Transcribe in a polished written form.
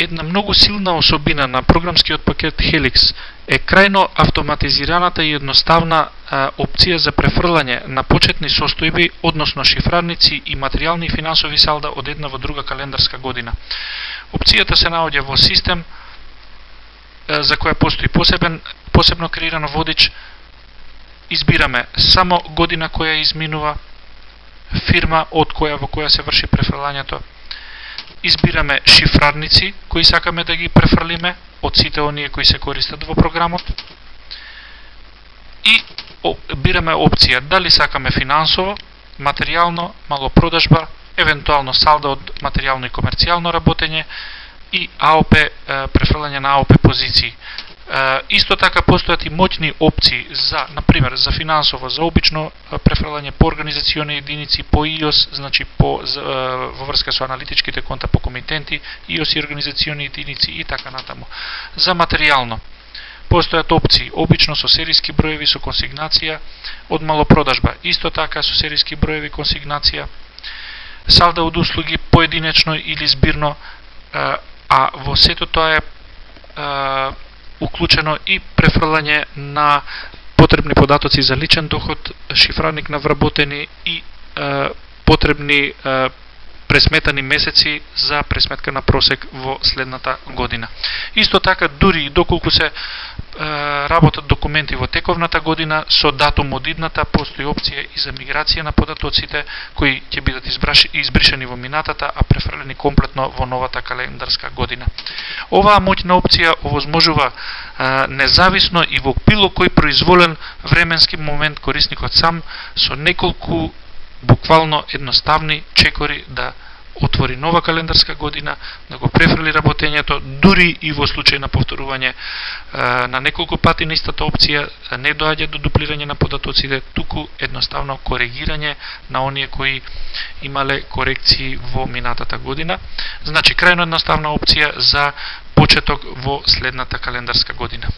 една многу силна особина на програмскиот пакет Helix е крајно автоматизираната и едноставна опција за префрлање на почетни состојби, односно шифрарници и материјални и финансови салда од една во друга календарска година. Опцијата се наоѓа во систем за која постои посебно креирано водич. Избираме само година која изминува, фирма од која во која се врши префрлањето. Избираме шифрарници кои сакаме да ги префрлиме од сите оние кои се користат во програмот. И бираме опција дали сакаме финансово, материјално, малопродажба, евентуално салда од материјално и комерцијално работење и АОП, префрлање на АОП позиции. Исто така постојат и моќни опции за, например, за финансово, за обично префрлање по организациони единици, по ИОС, значи во врска со аналитичките конта по комитенти, ИОС и организациони единици и така натаму. За материјално постојат опции обично со серијски броеви со консигнација од малопродажба, исто така со серијски броеви консигнација, салда од услуги поединечно или збирно, а во сето тоа е уклучено и префрлање на потребни податоци за личен доход, шифрарник на вработени и потребни пресметани месеци за пресметка на просек во следната година. Исто така, дури и доколку се работат документи во тековната година, со датум од идната, постои опција и за миграција на податоците, кои ќе бидат избришани во минатата, а префрлени комплетно во новата календарска година. Оваа моќна опција овозможува независно и во било кој произволен временски момент корисникот сам со неколку буквално едноставни чекори да отвори нова календарска година, да го префрли работењето, дури и во случај на повторување на неколку пати на истата опција, не доаѓа до дуплирање на податоците, туку едноставно коригирање на оние кои имале корекции во минатата година. Значи, крајно едноставна опција за почеток во следната календарска година.